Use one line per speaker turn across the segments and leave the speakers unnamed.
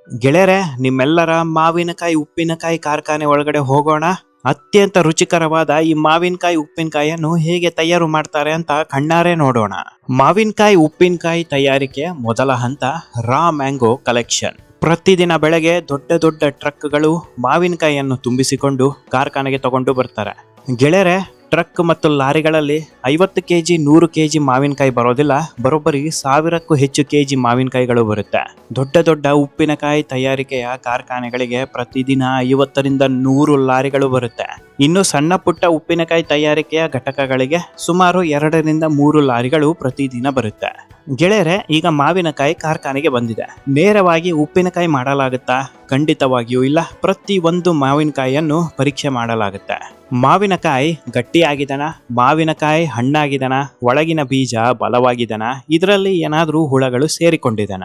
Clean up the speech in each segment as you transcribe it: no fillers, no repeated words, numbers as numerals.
ಗೆಳೆಯರೆ, ನಿಮ್ಮೆಲ್ಲರ ಮಾವಿನಕಾಯಿ ಉಪ್ಪಿನಕಾಯಿ ಕಾರ್ಖಾನೆ ಒಳಗಡೆ ಹೋಗೋಣ. ಅತ್ಯಂತ ರುಚಿಕರವಾದ ಈ ಮಾವಿನಕಾಯಿ ಉಪ್ಪಿನಕಾಯಿಯನ್ನು ಹೇಗೆ ತಯಾರು ಮಾಡ್ತಾರೆ ಅಂತ ಕಣ್ಣಾರೆ ನೋಡೋಣ. ಮಾವಿನಕಾಯಿ ಉಪ್ಪಿನಕಾಯಿ ತಯಾರಿಕೆ ಮೊದಲ ಹಂತ ರಾ ಮ್ಯಾಂಗೋ ಕಲೆಕ್ಷನ್. ಪ್ರತಿದಿನ ಬೆಳಗ್ಗೆ ದೊಡ್ಡ ದೊಡ್ಡ ಟ್ರಕ್ಗಳು ಮಾವಿನಕಾಯಿಯನ್ನು ತುಂಬಿಸಿಕೊಂಡು ಕಾರ್ಖಾನೆಗೆ ತಗೊಂಡು ಬರ್ತಾರೆ. ಗೆಳೆಯರೆ, ಟ್ರಕ್ ಮತ್ತು ಲಾರಿಗಳಲ್ಲಿ 50 kg 100 kg ಮಾವಿನಕಾಯಿ ಬರೋದಿಲ್ಲ, ಬರೋಬ್ಬರಿ 1000ಕ್ಕೂ ಹೆಚ್ಚು kg ಮಾವಿನಕಾಯಿಗಳು ಬರುತ್ತೆ. ದೊಡ್ಡ ದೊಡ್ಡ ಉಪ್ಪಿನಕಾಯಿ ತಯಾರಿಕೆಯ ಕಾರ್ಖಾನೆಗಳಿಗೆ ಪ್ರತಿದಿನ 50ರಿಂದ 100 ಲಾರಿಗಳು ಬರುತ್ತೆ. ಇನ್ನು ಸಣ್ಣ ಪುಟ್ಟ ಉಪ್ಪಿನಕಾಯಿ ತಯಾರಿಕೆಯ ಘಟಕಗಳಿಗೆ ಸುಮಾರು 2ರಿಂದ 3 ಲಾರಿಗಳು ಪ್ರತಿದಿನ ಬರುತ್ತೆ. ಗೆಳೆಯರೆ, ಈಗ ಮಾವಿನಕಾಯಿ ಕಾರ್ಖಾನೆಗೆ ಬಂದಿದೆ. ನೇರವಾಗಿ ಉಪ್ಪಿನಕಾಯಿ ಮಾಡಲಾಗುತ್ತಾ? ಖಂಡಿತವಾಗಿಯೂ ಇಲ್ಲ. ಪ್ರತಿ ಒಂದು ಮಾವಿನಕಾಯಿಯನ್ನು ಪರೀಕ್ಷೆ ಮಾಡಲಾಗುತ್ತೆ. ಮಾವಿನಕಾಯಿ ಗಟ್ಟಿಯಾಗಿದನ, ಮಾವಿನಕಾಯಿ ಹಣ್ಣಾಗಿದನ, ಒಳಗಿನ ಬೀಜ ಬಲವಾಗಿದನ, ಇದರಲ್ಲಿ ಏನಾದರೂ ಹುಳಗಳು ಸೇರಿಕೊಂಡಿದನ,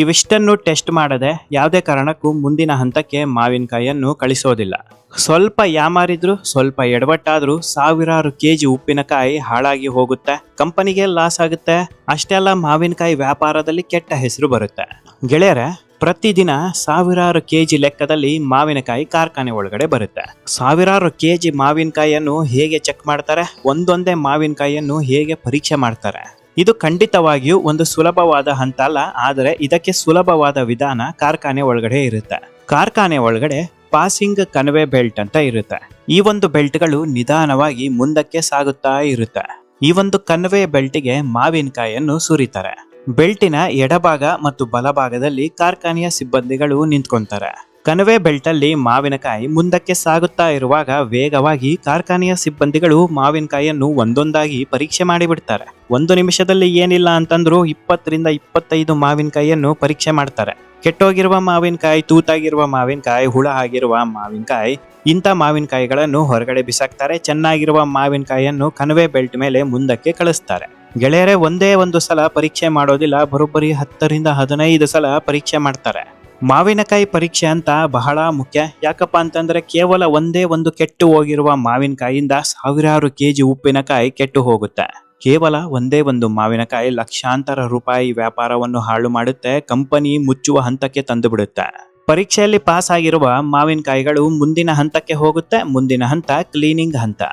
ಇವಿಷ್ಟನ್ನು ಟೆಸ್ಟ್ ಮಾಡದೆ ಯಾವುದೇ ಕಾರಣಕ್ಕೂ ಮುಂದಿನ ಹಂತಕ್ಕೆ ಮಾವಿನಕಾಯಿಯನ್ನು ಕಳಿಸೋದಿಲ್ಲ. ಸ್ವಲ್ಪ ಯಾಮಾರಿದ್ರು, ಸ್ವಲ್ಪ ಎಡವಟ್ಟಾದ್ರೂ ಸಾವಿರಾರು kg ಉಪ್ಪಿನಕಾಯಿ ಹಾಳಾಗಿ ಹೋಗುತ್ತೆ, ಕಂಪನಿಗೆ ಲಾಸ್ ಆಗುತ್ತೆ. ಅಷ್ಟೆಲ್ಲ ಮಾವಿನಕಾಯಿ ವ್ಯಾಪಾರದಲ್ಲಿ ಕೆಟ್ಟ ಹೆಸರು ಬರುತ್ತೆ. ಗೆಳೆಯರೆ, ಪ್ರತಿದಿನ ಸಾವಿರಾರು kg ಲೆಕ್ಕದಲ್ಲಿ ಮಾವಿನಕಾಯಿ ಕಾರ್ಖಾನೆ ಒಳಗಡೆ ಬರುತ್ತೆ. ಸಾವಿರಾರು kg ಮಾವಿನಕಾಯಿಯನ್ನು ಹೇಗೆ ಚೆಕ್ ಮಾಡ್ತಾರೆ? ಒಂದೊಂದೇ ಮಾವಿನಕಾಯಿಯನ್ನು ಹೇಗೆ ಪರೀಕ್ಷೆ ಮಾಡ್ತಾರೆ? ಇದು ಖಂಡಿತವಾಗಿಯೂ ಒಂದು ಸುಲಭವಾದ ಹಂತ ಅಲ್ಲ, ಆದರೆ ಇದಕ್ಕೆ ಸುಲಭವಾದ ವಿಧಾನ ಕಾರ್ಖಾನೆ ಒಳಗಡೆ ಇರುತ್ತೆ. ಕಾರ್ಖಾನೆ ಒಳಗಡೆ ಪಾಸಿಂಗ್ ಕನ್ವೆ ಬೆಲ್ಟ್ ಅಂತ ಇರುತ್ತೆ. ಈ ಒಂದು ಬೆಲ್ಟ್ಗಳು ನಿಧಾನವಾಗಿ ಮುಂದಕ್ಕೆ ಸಾಗುತ್ತಾ ಇರುತ್ತೆ. ಈ ಒಂದು ಕನ್ವೆ ಬೆಲ್ಟ್ಗೆ ಮಾವಿನಕಾಯಿಯನ್ನು ಸುರಿತಾರೆ. ಬೆಲ್ಟಿನ ಎಡಭಾಗ ಮತ್ತು ಬಲಭಾಗದಲ್ಲಿ ಕಾರ್ಖಾನೆಯ ಸಿಬ್ಬಂದಿಗಳು ನಿಂತ್ಕೊಂತಾರೆ. ಕನ್ವೆ ಬೆಲ್ಟ್ ಅಲ್ಲಿ ಮಾವಿನಕಾಯಿ ಮುಂದಕ್ಕೆ ಸಾಗುತ್ತಾ ಇರುವಾಗ ವೇಗವಾಗಿ ಕಾರ್ಖಾನೆಯ ಸಿಬ್ಬಂದಿಗಳು ಮಾವಿನಕಾಯಿಯನ್ನು ಒಂದೊಂದಾಗಿ ಪರೀಕ್ಷೆ ಮಾಡಿಬಿಡ್ತಾರೆ. 1 ನಿಮಿಷದಲ್ಲಿ ಏನಿಲ್ಲ ಅಂತಂದ್ರೂ 20ರಿಂದ 25 ಮಾವಿನಕಾಯಿಯನ್ನು ಪರೀಕ್ಷೆ ಮಾಡ್ತಾರೆ. ಕೆಟ್ಟೋಗಿರುವ ಮಾವಿನಕಾಯಿ, ತೂತಾಗಿರುವ ಮಾವಿನಕಾಯಿ, ಹುಳ ಆಗಿರುವ ಮಾವಿನಕಾಯಿ, ಇಂಥ ಮಾವಿನಕಾಯಿಗಳನ್ನು ಹೊರಗಡೆ ಬಿಸಾಕ್ತಾರೆ. ಚೆನ್ನಾಗಿರುವ ಮಾವಿನಕಾಯಿಯನ್ನು ಕನ್ವೆ ಬೆಲ್ಟ್ ಮೇಲೆ ಮುಂದಕ್ಕೆ ಕಳಿಸ್ತಾರೆ. ಗೆಳೆಯರೆ, ಒಂದೇ ಒಂದು ಸಲ ಪರೀಕ್ಷೆ ಮಾಡೋದಿಲ್ಲ, ಬರೋಬ್ಬರಿ 10ರಿಂದ 15 ಸಲ ಪರೀಕ್ಷೆ ಮಾಡ್ತಾರೆ. ಮಾವಿನಕಾಯಿ ಪರೀಕ್ಷೆ ಅಂತ ಬಹಳ ಮುಖ್ಯ. ಯಾಕಪ್ಪ ಅಂತಂದ್ರೆ ಕೇವಲ ಒಂದೇ ಒಂದು ಕೆಟ್ಟು ಹೋಗಿರುವ ಮಾವಿನಕಾಯಿಯಿಂದ ಸಾವಿರಾರು kg ಉಪ್ಪಿನಕಾಯಿ ಕೆಟ್ಟು ಹೋಗುತ್ತೆ. ಕೇವಲ ಒಂದೇ ಒಂದು ಮಾವಿನಕಾಯಿ ಲಕ್ಷಾಂತರ ರೂಪಾಯಿ ವ್ಯಾಪಾರವನ್ನು ಹಾಳು ಮಾಡುತ್ತೆ, ಕಂಪನಿ ಮುಚ್ಚುವ ಹಂತಕ್ಕೆ ತಂದು ಬಿಡುತ್ತೆ. ಪರೀಕ್ಷೆಯಲ್ಲಿ ಪಾಸ್ ಆಗಿರುವ ಮಾವಿನಕಾಯಿಗಳು ಮುಂದಿನ ಹಂತಕ್ಕೆ ಹೋಗುತ್ತೆ. ಮುಂದಿನ ಹಂತ ಕ್ಲೀನಿಂಗ್ ಹಂತ.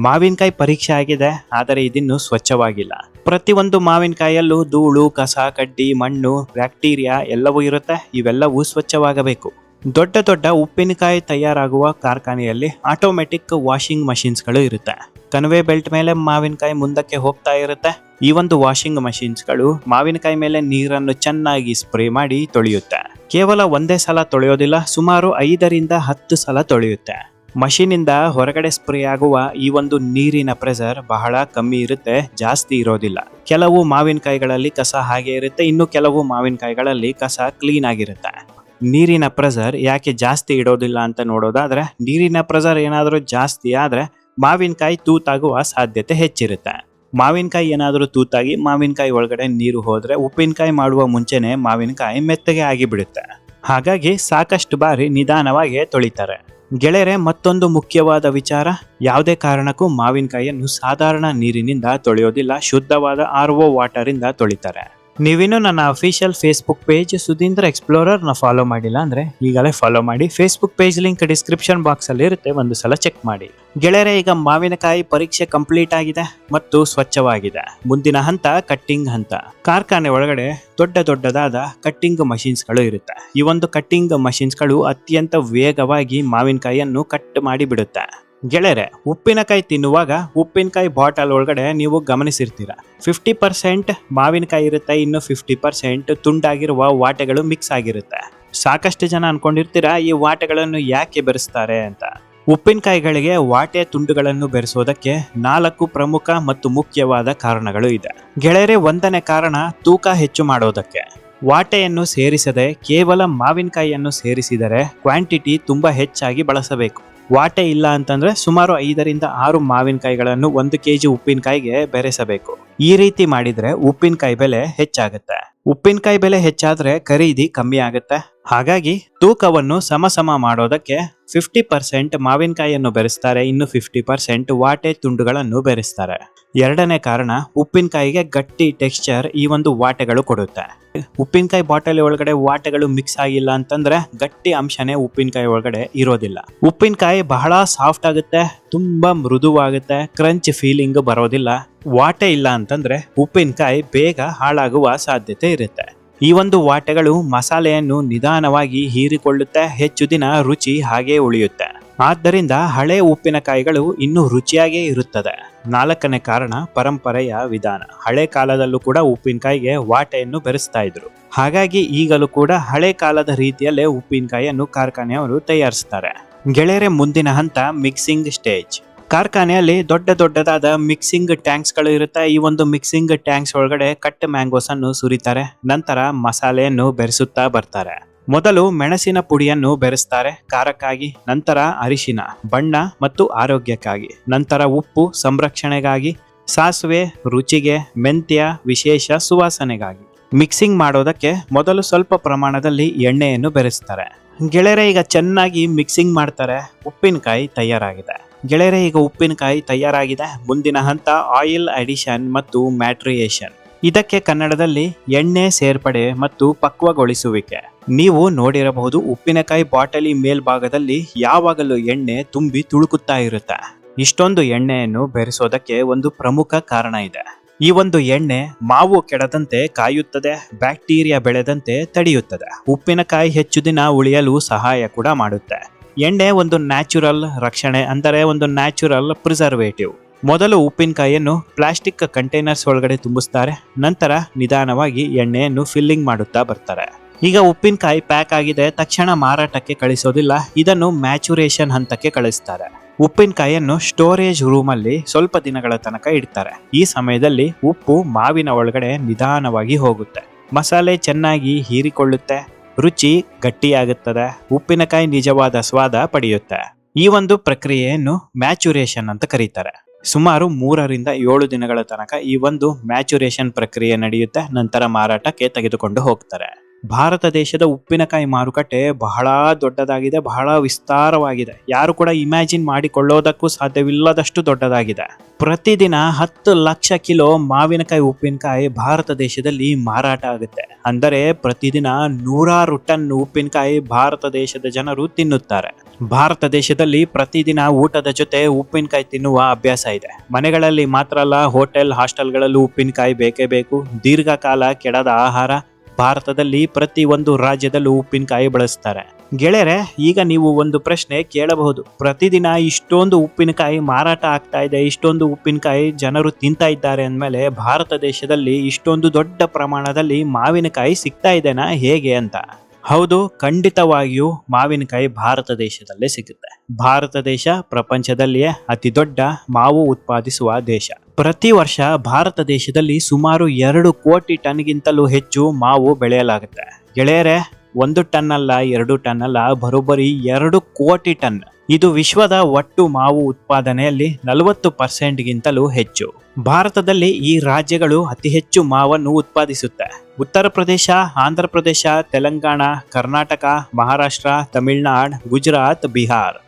ಮಾವಿನಕಾಯಿ ಪರೀಕ್ಷೆ ಆಗಿದೆ, ಆದರೆ ಇದಿನ್ನು ಸ್ವಚ್ಛವಾಗಿಲ್ಲ. ಪ್ರತಿಯೊಂದು ಮಾವಿನಕಾಯಲ್ಲೂ ಧೂಳು, ಕಸ, ಕಡ್ಡಿ, ಮಣ್ಣು, ಬ್ಯಾಕ್ಟೀರಿಯಾ ಎಲ್ಲವೂ ಇರುತ್ತೆ. ಇವೆಲ್ಲವೂ ಸ್ವಚ್ಛವಾಗಬೇಕು. ದೊಡ್ಡ ದೊಡ್ಡ ಉಪ್ಪಿನಕಾಯಿ ತಯಾರಾಗುವ ಕಾರ್ಖಾನೆಯಲ್ಲಿ ಆಟೋಮೆಟಿಕ್ ವಾಷಿಂಗ್ ಮಷಿನ್ಸ್ಗಳು ಇರುತ್ತೆ. ಕನ್ವೆ ಬೆಲ್ಟ್ ಮೇಲೆ ಮಾವಿನಕಾಯಿ ಮುಂದಕ್ಕೆ ಹೋಗ್ತಾ ಇರುತ್ತೆ. ಈ ಒಂದು ವಾಷಿಂಗ್ ಮಷಿನ್ಸ್ಗಳು ಮಾವಿನಕಾಯಿ ಮೇಲೆ ನೀರನ್ನು ಚೆನ್ನಾಗಿ ಸ್ಪ್ರೇ ಮಾಡಿ ತೊಳೆಯುತ್ತೆ. ಕೇವಲ ಒಂದೇ ಸಲ ತೊಳೆಯೋದಿಲ್ಲ, ಸುಮಾರು 5ರಿಂದ 10 ಸಲ ತೊಳೆಯುತ್ತೆ. ಮಷೀನಿಂದ ಹೊರಗಡೆ ಸ್ಪ್ರೇ ಆಗುವ ಈ ಒಂದು ನೀರಿನ ಪ್ರೆಷರ್ ಬಹಳ ಕಮ್ಮಿ ಇರುತ್ತೆ, ಜಾಸ್ತಿ ಇರೋದಿಲ್ಲ. ಕೆಲವು ಮಾವಿನಕಾಯಿಗಳಲ್ಲಿ ಕಸ ಹಾಗೆ ಇರುತ್ತೆ, ಇನ್ನು ಕೆಲವು ಮಾವಿನಕಾಯಿಗಳಲ್ಲಿ ಕಸ ಕ್ಲೀನ್ ಆಗಿರುತ್ತೆ. ನೀರಿನ ಪ್ರೆಷರ್ ಯಾಕೆ ಜಾಸ್ತಿ ಇಡೋದಿಲ್ಲ ಅಂತ ನೋಡೋದಾದ್ರೆ, ನೀರಿನ ಪ್ರೆಷರ್ ಏನಾದರೂ ಜಾಸ್ತಿ ಆದ್ರೆ ಮಾವಿನಕಾಯಿ ತೂತಾಗುವ ಸಾಧ್ಯತೆ ಹೆಚ್ಚಿರುತ್ತೆ. ಮಾವಿನಕಾಯಿ ಏನಾದರೂ ತೂತಾಗಿ ಮಾವಿನಕಾಯಿ ಒಳಗಡೆ ನೀರು ಹೋದ್ರೆ ಉಪ್ಪಿನಕಾಯಿ ಮಾಡುವ ಮುಂಚೆನೆ ಮಾವಿನಕಾಯಿ ಮೆತ್ತಗೆ ಆಗಿಬಿಡುತ್ತೆ. ಹಾಗಾಗಿ ಸಾಕಷ್ಟು ಬಾರಿ ನಿಧಾನವಾಗಿ ತೊಳಿತಾರೆ. ಗೆಳೆಯರೆ, ಮತ್ತೊಂದು ಮುಖ್ಯವಾದ ವಿಚಾರ, ಯಾವುದೇ ಕಾರಣಕ್ಕೂ ಮಾವಿನಕಾಯಿಯನ್ನು ಸಾಧಾರಣ ನೀರಿನಿಂದ ತೊಳೆಯೋದಿಲ್ಲ, ಶುದ್ಧವಾದ RO ವಾಟರ್ ಇಂದ ತೊಳಿತಾರೆ. ನೀವಿನ್ನು ನನ್ನ official Facebook page Sudheendra Explorer ನ ಫಾಲೋ ಮಾಡಿಲ್ಲ ಅಂದ್ರೆ ಈಗಲೇ ಫಾಲೋ ಮಾಡಿ. Facebook page link description box ಅಲ್ಲಿ ಇರುತ್ತೆ, ಒಂದು ಸಲ ಚೆಕ್ ಮಾಡಿ. ಗೆಳೆಯರೆ, ಈಗ ಮಾವಿನಕಾಯಿ ಪರೀಕ್ಷೆ ಕಂಪ್ಲೀಟ್ ಆಗಿದೆ ಮತ್ತು ಸ್ವಚ್ಛವಾಗಿದೆ. ಮುಂದಿನ ಹಂತ ಕಟ್ಟಿಂಗ್ ಹಂತ. ಕಾರ್ಖಾನೆ ಒಳಗಡೆ ದೊಡ್ಡ ದೊಡ್ಡದಾದ ಕಟ್ಟಿಂಗ್ ಮಷಿನ್ಸ್ಗಳು ಇರುತ್ತೆ. ಈ ಒಂದು ಕಟ್ಟಿಂಗ್ ಮಷಿನ್ಸ್ಗಳು ಅತ್ಯಂತ ವೇಗವಾಗಿ ಮಾವಿನಕಾಯಿಯನ್ನು ಕಟ್ ಮಾಡಿ ಬಿಡುತ್ತೆ. ಗೆಳೆಯರೆ, ಉಪ್ಪಿನಕಾಯಿ ತಿನ್ನುವಾಗ ಉಪ್ಪಿನಕಾಯಿ ಬಾಟಲ್ ಒಳಗಡೆ ನೀವು ಗಮನಿಸಿರ್ತೀರ, 50% ಮಾವಿನಕಾಯಿ ಇರುತ್ತೆ, ಇನ್ನು 50% ತುಂಡಾಗಿರುವ ವಾಟೆಗಳು ಮಿಕ್ಸ್ ಆಗಿರುತ್ತೆ. ಸಾಕಷ್ಟು ಜನ ಅನ್ಕೊಂಡಿರ್ತೀರಾ ಈ ವಾಟೆಗಳನ್ನು ಯಾಕೆ ಬೆರೆಸ್ತಾರೆ ಅಂತ. ಉಪ್ಪಿನಕಾಯಿಗಳಿಗೆ ವಾಟೆ ತುಂಡುಗಳನ್ನು ಬೆರೆಸೋದಕ್ಕೆ 4 ಪ್ರಮುಖ ಮತ್ತು ಮುಖ್ಯವಾದ ಕಾರಣಗಳು ಇದೆ. ಗೆಳೆಯರೆ, 1ನೇ ಕಾರಣ ತೂಕ ಹೆಚ್ಚು ಮಾಡೋದಕ್ಕೆ. ವಾಟೆಯನ್ನು ಸೇರಿಸದೆ ಕೇವಲ ಮಾವಿನಕಾಯಿಯನ್ನು ಸೇರಿಸಿದರೆ ಕ್ವಾಂಟಿಟಿ ತುಂಬಾ ಹೆಚ್ಚಾಗಿ ಬಳಸಬೇಕು. ವಾಟೆ ಇಲ್ಲ ಅಂತಂದ್ರೆ ಸುಮಾರು 5ರಿಂದ 6 ಮಾವಿನಕಾಯಿಗಳನ್ನು 1 kg ಉಪ್ಪಿನಕಾಯಿಗೆ ಬೆರೆಸಬೇಕು. ಈ ರೀತಿ ಮಾಡಿದ್ರೆ ಉಪ್ಪಿನಕಾಯಿ ಬೆಲೆ ಹೆಚ್ಚಾಗುತ್ತೆ. ಉಪ್ಪಿನಕಾಯಿ ಬೆಲೆ ಹೆಚ್ಚಾದ್ರೆ ಖರೀದಿ ಕಮ್ಮಿ ಆಗುತ್ತೆ. ಹಾಗಾಗಿ ತೂಕವನ್ನು ಸಮ ಮಾಡೋದಕ್ಕೆ 50% ಮಾವಿನಕಾಯಿಯನ್ನು ಬೆರೆಸ್ತಾರೆ, ಇನ್ನು 50% ವಾಟೆ ತುಂಡುಗಳನ್ನು ಬೆರೆಸ್ತಾರೆ. ಎರಡನೇ ಕಾರಣ, ಉಪ್ಪಿನಕಾಯಿಗೆ ಗಟ್ಟಿ ಟೆಕ್ಸ್ಚರ್ ಈ ಒಂದು ವಾಟೆಗಳು ಕೊಡುತ್ತೆ. ಉಪ್ಪಿನಕಾಯಿ ಬಾಟಲಿ ಒಳಗಡೆ ವಾಟೆಗಳು ಮಿಕ್ಸ್ ಆಗಿಲ್ಲ ಅಂತಂದ್ರೆ ಗಟ್ಟಿ ಅಂಶನೇ ಉಪ್ಪಿನಕಾಯಿ ಒಳಗಡೆ ಇರೋದಿಲ್ಲ. ಉಪ್ಪಿನಕಾಯಿ ಬಹಳ ಸಾಫ್ಟ್ ಆಗುತ್ತೆ, ತುಂಬಾ ಮೃದುವಾಗುತ್ತೆ, ಕ್ರಂಚ್ ಫೀಲಿಂಗ್ ಬರೋದಿಲ್ಲ. ವಾಟೆ ಇಲ್ಲ ಅಂತಂದ್ರೆ ಉಪ್ಪಿನಕಾಯಿ ಬೇಗ ಹಾಳಾಗುವ ಸಾಧ್ಯತೆ ಇರುತ್ತೆ. ಈ ಒಂದು ವಾಟೆಗಳು ಮಸಾಲೆಯನ್ನು ನಿಧಾನವಾಗಿ ಹೀರಿಕೊಳ್ಳುತ್ತೆ, ಹೆಚ್ಚು ದಿನ ರುಚಿ ಹಾಗೆ ಉಳಿಯುತ್ತೆ. ಆದ್ದರಿಂದ ಹಳೆ ಉಪ್ಪಿನಕಾಯಿಗಳು ಇನ್ನೂ ರುಚಿಯಾಗೇ ಇರುತ್ತದೆ. ನಾಲ್ಕನೇ ಕಾರಣ, ಪರಂಪರೆಯ ವಿಧಾನ. ಹಳೆ ಕಾಲದಲ್ಲೂ ಕೂಡ ಉಪ್ಪಿನಕಾಯಿಗೆ ವಾಟೆಯನ್ನು ಬೆರೆಸ್ತಾ ಇದ್ರು. ಹಾಗಾಗಿ ಈಗಲೂ ಕೂಡ ಹಳೆ ಕಾಲದ ರೀತಿಯಲ್ಲೇ ಉಪ್ಪಿನಕಾಯಿಯನ್ನು ಕಾರ್ಖಾನೆಯವರು ತಯಾರಿಸ್ತಾರೆ. ಗೆಳೆಯರೆ, ಮುಂದಿನ ಹಂತ ಮಿಕ್ಸಿಂಗ್ ಸ್ಟೇಜ್. ಕಾರ್ಖಾನೆಯಲ್ಲಿ ದೊಡ್ಡದಾದ ಮಿಕ್ಸಿಂಗ್ ಟ್ಯಾಂಕ್ಸ್ ಗಳು ಇರುತ್ತೆ. ಈ ಒಂದು ಮಿಕ್ಸಿಂಗ್ ಟ್ಯಾಂಕ್ಸ್ ಒಳಗಡೆ ಕಟ್ ಮ್ಯಾಂಗೋಸ್ ಅನ್ನು ಸುರಿತಾರೆ. ನಂತರ ಮಸಾಲೆಯನ್ನು ಬೆರೆಸುತ್ತಾ ಬರ್ತಾರೆ. ಮೊದಲು ಮೆಣಸಿನ ಪುಡಿಯನ್ನು ಬೆರೆಸ್ತಾರೆ ಖಾರಕ್ಕಾಗಿ, ನಂತರ ಅರಿಶಿನ ಬಣ್ಣ ಮತ್ತು ಆರೋಗ್ಯಕ್ಕಾಗಿ, ನಂತರ ಉಪ್ಪು ಸಂರಕ್ಷಣೆಗಾಗಿ, ಸಾಸಿವೆ ರುಚಿಗೆ, ಮೆಂತ್ಯ ವಿಶೇಷ ಸುವಾಸನೆಗಾಗಿ. ಮಿಕ್ಸಿಂಗ್ ಮಾಡೋದಕ್ಕೆ ಮೊದಲು ಸ್ವಲ್ಪ ಪ್ರಮಾಣದಲ್ಲಿ ಎಣ್ಣೆಯನ್ನು ಬೆರೆಸ್ತಾರೆ. ಗೆಳೆಯರೆ, ಈಗ ಚೆನ್ನಾಗಿ ಮಿಕ್ಸಿಂಗ್ ಮಾಡ್ತಾರೆ. ಉಪ್ಪಿನಕಾಯಿ ತಯಾರಾಗಿದೆ. ಗೆಳೆಯರೆ, ಈಗ ಉಪ್ಪಿನಕಾಯಿ ತಯಾರಾಗಿದೆ. ಮುಂದಿನ ಹಂತ ಆಯಿಲ್ ಅಡಿಷನ್ ಮತ್ತು ಮ್ಯಾಟ್ರಿಯೇಷನ್. ಇದಕ್ಕೆ ಕನ್ನಡದಲ್ಲಿ ಎಣ್ಣೆ ಸೇರ್ಪಡೆ ಮತ್ತು ಪಕ್ವಗೊಳಿಸುವಿಕೆ. ನೀವು ನೋಡಿರಬಹುದು, ಉಪ್ಪಿನಕಾಯಿ ಬಾಟಲಿ ಮೇಲ್ಭಾಗದಲ್ಲಿ ಯಾವಾಗಲೂ ಎಣ್ಣೆ ತುಂಬಿ ತುಳುಕುತ್ತಾ ಇರುತ್ತೆ. ಇಷ್ಟೊಂದು ಎಣ್ಣೆಯನ್ನು ಬೆರೆಸೋದಕ್ಕೆ ಒಂದು ಪ್ರಮುಖ ಕಾರಣ ಇದೆ. ಈ ಒಂದು ಎಣ್ಣೆ ಮಾವು ಕೆಡದಂತೆ ಕಾಯುತ್ತದೆ, ಬ್ಯಾಕ್ಟೀರಿಯಾ ಬೆಳೆದಂತೆ ತಡೆಯುತ್ತದೆ, ಉಪ್ಪಿನಕಾಯಿ ಹೆಚ್ಚು ದಿನ ಉಳಿಯಲು ಸಹಾಯ ಕೂಡ ಮಾಡುತ್ತೆ. ಎಣ್ಣೆ ಒಂದು ನ್ಯಾಚುರಲ್ ರಕ್ಷಣೆ, ಅಂದರೆ ಒಂದು ನ್ಯಾಚುರಲ್ ಪ್ರಿಸರ್ವೇಟಿವ್. ಮೊದಲು ಉಪ್ಪಿನಕಾಯಿಯನ್ನು ಪ್ಲಾಸ್ಟಿಕ್ ಕಂಟೈನರ್ಸ್ ಒಳಗಡೆ ತುಂಬಿಸ್ತಾರೆ. ನಂತರ ನಿಧಾನವಾಗಿ ಎಣ್ಣೆಯನ್ನು ಫಿಲ್ಲಿಂಗ್ ಮಾಡುತ್ತಾ ಬರ್ತಾರೆ. ಈಗ ಉಪ್ಪಿನಕಾಯಿ ಪ್ಯಾಕ್ ಆಗಿದೆ, ತಕ್ಷಣ ಮಾರಾಟಕ್ಕೆ ಕಳಿಸೋದಿಲ್ಲ. ಇದನ್ನು ಮ್ಯಾಚುರೇಷನ್ ಹಂತಕ್ಕೆ ಕಳಿಸ್ತಾರೆ. ಉಪ್ಪಿನಕಾಯಿಯನ್ನು ಸ್ಟೋರೇಜ್ ರೂಮಲ್ಲಿ ಸ್ವಲ್ಪ ದಿನಗಳ ತನಕ ಇಡ್ತಾರೆ. ಈ ಸಮಯದಲ್ಲಿ ಉಪ್ಪು ಮಾವಿನ ಒಳಗಡೆ ನಿಧಾನವಾಗಿ ಹೋಗುತ್ತೆ, ಮಸಾಲೆ ಚೆನ್ನಾಗಿ ಹೀರಿಕೊಳ್ಳುತ್ತೆ, ರುಚಿ ಗಟ್ಟಿಯಾಗುತ್ತದೆ, ಉಪ್ಪಿನಕಾಯಿ ನಿಜವಾದ ಸ್ವಾದ ಪಡೆಯುತ್ತೆ. ಈ ಒಂದು ಪ್ರಕ್ರಿಯೆಯನ್ನು ಮ್ಯಾಚುರೇಷನ್ ಅಂತ ಕರೀತಾರೆ. ಸುಮಾರು 3 ರಿಂದ 7 ದಿನಗಳ ತನಕ ಈ ಒಂದು ಮ್ಯಾಚುರೇಷನ್ ಪ್ರಕ್ರಿಯೆ ನಡೆಯುತ್ತೆ. ನಂತರ ಮಾರಾಟಕ್ಕೆ ತೆಗೆದುಕೊಂಡು ಹೋಗ್ತಾರೆ. ಭಾರತ ದೇಶದ ಉಪ್ಪಿನಕಾಯಿ ಮಾರುಕಟ್ಟೆ ಬಹಳ ದೊಡ್ಡದಾಗಿದೆ, ಬಹಳ ವಿಸ್ತಾರವಾಗಿದೆ. ಯಾರು ಕೂಡ ಇಮ್ಯಾಜಿನ್ ಮಾಡಿಕೊಳ್ಳೋದಕ್ಕೂ ಸಾಧ್ಯವಿಲ್ಲದಷ್ಟು ದೊಡ್ಡದಾಗಿದೆ. ಪ್ರತಿದಿನ 10 ಲಕ್ಷ ಕಿಲೋ ಮಾವಿನಕಾಯಿ ಉಪ್ಪಿನಕಾಯಿ ಭಾರತ ದೇಶದಲ್ಲಿ ಮಾರಾಟ ಆಗುತ್ತೆ. ಅಂದರೆ ಪ್ರತಿದಿನ 100 ಟನ್ ಉಪ್ಪಿನಕಾಯಿ ಭಾರತ ದೇಶದ ಜನರು ತಿನ್ನುತ್ತಾರೆ. ಭಾರತ ದೇಶದಲ್ಲಿ ಪ್ರತಿದಿನ ಊಟದ ಜೊತೆ ಉಪ್ಪಿನಕಾಯಿ ತಿನ್ನುವ ಅಭ್ಯಾಸ ಇದೆ. ಮನೆಗಳಲ್ಲಿ ಮಾತ್ರ ಅಲ್ಲ, ಹೋಟೆಲ್ ಹಾಸ್ಟೆಲ್ಗಳಲ್ಲೂ ಉಪ್ಪಿನಕಾಯಿ ಬೇಕೇ ಬೇಕು. ದೀರ್ಘಕಾಲ ಕೆಡದ ಆಹಾರ. ಭಾರತದಲ್ಲಿ ಪ್ರತಿ ಒಂದು ರಾಜ್ಯದಲ್ಲೂ ಉಪ್ಪಿನಕಾಯಿ ಬಳಸ್ತಾರೆ. ಗೆಳೆಯರೆ, ಈಗ ನೀವು ಒಂದು ಪ್ರಶ್ನೆ ಕೇಳಬಹುದು. ಪ್ರತಿದಿನ ಇಷ್ಟೊಂದು ಉಪ್ಪಿನಕಾಯಿ ಮಾರಾಟ ಆಗ್ತಾ ಇದೆ, ಇಷ್ಟೊಂದು ಉಪ್ಪಿನಕಾಯಿ ಜನರು ತಿಂತಾ ಇದ್ದಾರೆ ಅಂದಮೇಲೆ ಭಾರತ ದೇಶದಲ್ಲಿ ಇಷ್ಟೊಂದು ದೊಡ್ಡ ಪ್ರಮಾಣದಲ್ಲಿ ಮಾವಿನಕಾಯಿ ಸಿಗ್ತಾ ಇದೆನಾ ಹೇಗೆ ಅಂತ? ಹೌದು, ಖಂಡಿತವಾಗಿಯೂ ಮಾವಿನಕಾಯಿ ಭಾರತ ದೇಶದಲ್ಲೇ ಸಿಗುತ್ತೆ. ಭಾರತ ದೇಶ ಪ್ರಪಂಚದಲ್ಲಿಯೇ ಅತಿ ದೊಡ್ಡ ಮಾವು ಉತ್ಪಾದಿಸುವ ದೇಶ. ಪ್ರತಿ ವರ್ಷ ಭಾರತ ದೇಶದಲ್ಲಿ ಸುಮಾರು 2 ಕೋಟಿ ಟನ್ಗಿಂತಲೂ ಹೆಚ್ಚು ಮಾವು ಬೆಳೆಯಲಾಗುತ್ತೆ. ಗೆಳೆಯರೆ, 1 ಟನ್ ಅಲ್ಲ, 2 ಟನ್ ಅಲ್ಲ, ಬರೋಬ್ಬರಿ 2 ಕೋಟಿ ಟನ್. ಇದು ವಿಶ್ವದ ಒಟ್ಟು ಮಾವು ಉತ್ಪಾದನೆಯಲ್ಲಿ 40% ಹೆಚ್ಚು. ಭಾರತದಲ್ಲಿ ಈ ರಾಜ್ಯಗಳು ಅತಿ ಹೆಚ್ಚು ಮಾವನ್ನು ಉತ್ಪಾದಿಸುತ್ತೆ. ಉತ್ತರ ಪ್ರದೇಶ, ಆಂಧ್ರ ಪ್ರದೇಶ, ತೆಲಂಗಾಣ, ಕರ್ನಾಟಕ, ಮಹಾರಾಷ್ಟ್ರ, ತಮಿಳುನಾಡು, ಗುಜರಾತ್, ಬಿಹಾರ್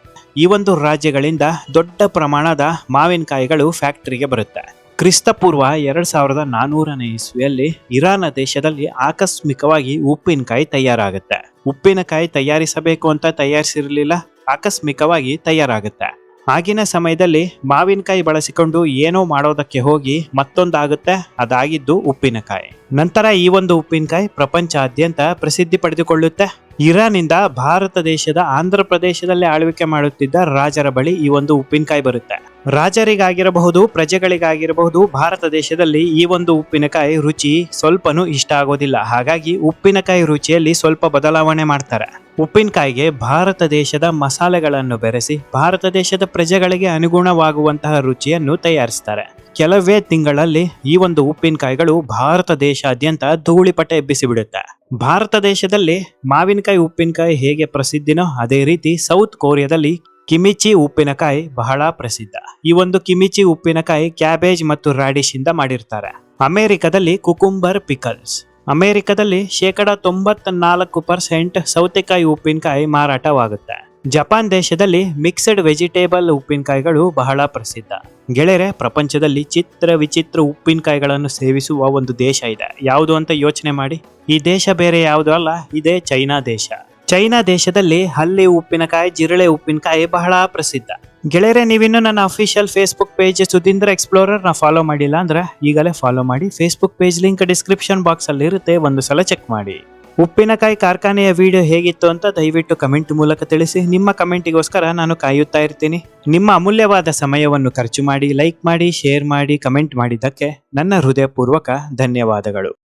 ಈ ಒಂದು ರಾಜ್ಯಗಳಿಂದ ದೊಡ್ಡ ಪ್ರಮಾಣದ ಮಾವಿನಕಾಯಿಗಳು ಫ್ಯಾಕ್ಟರಿಗೆ ಬರುತ್ತೆ. ಕ್ರಿಸ್ತಪೂರ್ವ 2400ನೇ ಇಸ್ವಿಯಲ್ಲಿ ಇರಾನ್ ದೇಶದಲ್ಲಿ ಆಕಸ್ಮಿಕವಾಗಿ ಉಪ್ಪಿನಕಾಯಿ ತಯಾರಾಗುತ್ತೆ. ಉಪ್ಪಿನಕಾಯಿ ತಯಾರಿಸಬೇಕು ಅಂತ ತಯಾರಿಸಿರಲಿಲ್ಲ, ಆಕಸ್ಮಿಕವಾಗಿ ತಯಾರಾಗುತ್ತೆ. ಆಗಿನ ಸಮಯದಲ್ಲಿ ಮಾವಿನಕಾಯಿ ಬಳಸಿಕೊಂಡು ಏನೋ ಮಾಡೋದಕ್ಕೆ ಹೋಗಿ ಮತ್ತೊಂದಾಗುತ್ತೆ, ಅದಾಗಿದ್ದು ಉಪ್ಪಿನಕಾಯಿ. ನಂತರ ಈ ಒಂದು ಉಪ್ಪಿನಕಾಯಿ ಪ್ರಪಂಚಾದ್ಯಂತ ಪ್ರಸಿದ್ಧಿ ಪಡೆದುಕೊಳ್ಳುತ್ತೆ. ಇರಾನಿಂದ ಭಾರತ ದೇಶದ ಆಂಧ್ರ ಪ್ರದೇಶದಲ್ಲಿ ಆಳ್ವಿಕೆ ಮಾಡುತ್ತಿದ್ದ ರಾಜರ ಬಳಿ ಈ ಒಂದು ಉಪ್ಪಿನಕಾಯಿ ಬರುತ್ತೆ. ರಾಜರಿಗಾಗಿರಬಹುದು, ಪ್ರಜೆಗಳಿಗಾಗಿರಬಹುದು, ಭಾರತ ದೇಶದಲ್ಲಿ ಈ ಒಂದು ಉಪ್ಪಿನಕಾಯಿ ರುಚಿ ಸ್ವಲ್ಪನೂ ಇಷ್ಟ ಆಗೋದಿಲ್ಲ. ಹಾಗಾಗಿ ಉಪ್ಪಿನಕಾಯಿ ರುಚಿಯಲ್ಲಿ ಸ್ವಲ್ಪ ಬದಲಾವಣೆ ಮಾಡ್ತಾರೆ. ಉಪ್ಪಿನಕಾಯಿಗೆ ಭಾರತ ದೇಶದ ಮಸಾಲೆಗಳನ್ನು ಬೆರೆಸಿ ಭಾರತ ದೇಶದ ಪ್ರಜೆಗಳಿಗೆ ಅನುಗುಣವಾಗುವಂತಹ ರುಚಿಯನ್ನು ತಯಾರಿಸ್ತಾರೆ. ಕೆಲವೇ ತಿಂಗಳಲ್ಲಿ ಈ ಒಂದು ಉಪ್ಪಿನಕಾಯಿಗಳು ಭಾರತ ದೇಶಾದ್ಯಂತ ಧೂಳಿಪಟ ಎಬ್ಬಿಸಿಬಿಡುತ್ತೆ. ಭಾರತ ದೇಶದಲ್ಲಿ ಮಾವಿನಕಾಯಿ ಉಪ್ಪಿನಕಾಯಿ ಹೇಗೆ ಪ್ರಸಿದ್ಧಿನೋ ಅದೇ ರೀತಿ ಸೌತ್ ಕೊರಿಯಾದಲ್ಲಿ ಕಿಮಿಚಿ ಉಪ್ಪಿನಕಾಯಿ ಬಹಳ ಪ್ರಸಿದ್ಧ. ಈ ಒಂದು ಕಿಮಿಚಿ ಉಪ್ಪಿನಕಾಯಿ ಕ್ಯಾಬೇಜ್ ಮತ್ತು ರಾಡಿಶ್ ಇಂದ ಮಾಡಿರ್ತಾರೆ. ಅಮೆರಿಕದಲ್ಲಿ ಕುಕುಂಬರ್ ಪಿಕಲ್ಸ್, ಅಮೆರಿಕದಲ್ಲಿ 94% ಸೌತೆಕಾಯಿ ಉಪ್ಪಿನಕಾಯಿ ಮಾರಾಟವಾಗುತ್ತೆ. ಜಪಾನ್ ದೇಶದಲ್ಲಿ ಮಿಕ್ಸ್ಡ್ ವೆಜಿಟೇಬಲ್ ಉಪ್ಪಿನಕಾಯಿಗಳು ಬಹಳ ಪ್ರಸಿದ್ಧ. ಗೆಳೆಯರೆ, ಪ್ರಪಂಚದಲ್ಲಿ ಚಿತ್ರ ವಿಚಿತ್ರ ಉಪ್ಪಿನಕಾಯಿಗಳನ್ನು ಸೇವಿಸುವ ಒಂದು ದೇಶ ಇದೆ. ಯಾವುದು ಅಂತ ಯೋಚನೆ ಮಾಡಿ. ಈ ದೇಶ ಬೇರೆ ಯಾವುದು ಅಲ್ಲ, ಇದೇ ಚೈನಾ ದೇಶ. ಚೈನಾ ದೇಶದಲ್ಲಿ ಹಲ್ಲಿ ಉಪ್ಪಿನಕಾಯಿ, ಜಿರಳೆ ಉಪ್ಪಿನಕಾಯಿ ಬಹಳ ಪ್ರಸಿದ್ಧ. ಗೆಳೆಯರೆ, ನೀವಿನ್ನು ನನ್ನ official Facebook page Sudheendra Explorer follow ಮಾಡಿಲ್ಲ ಅಂದ್ರೆ ಈಗಲೇ ಫಾಲೋ ಮಾಡಿ. Facebook page link description box ಅಲ್ಲಿ ಇರುತ್ತೆ, ಒಂದು ಸಲ ಚೆಕ್ ಮಾಡಿ. ಉಪ್ಪಿನಕಾಯಿ ಕಾರ್ಖಾನೆಯ ವಿಡಿಯೋ ಹೇಗಿತ್ತು ಅಂತ ದಯವಿಟ್ಟು ಕಮೆಂಟ್ ಮೂಲಕ ತಿಳಿಸಿ. ನಿಮ್ಮ ಕಮೆಂಟಿಗೋಸ್ಕರ ನಾನು ಕಾಯುತ್ತಾ ಇರ್ತೀನಿ. ನಿಮ್ಮ ಅಮೂಲ್ಯವಾದ ಸಮಯವನ್ನು ಖರ್ಚು ಮಾಡಿ, ಲೈಕ್ ಮಾಡಿ, ಶೇರ್ ಮಾಡಿ, ಕಮೆಂಟ್ ಮಾಡಿದ್ದಕ್ಕೆ ನನ್ನ ಹೃದಯಪೂರ್ವಕ ಧನ್ಯವಾದಗಳು.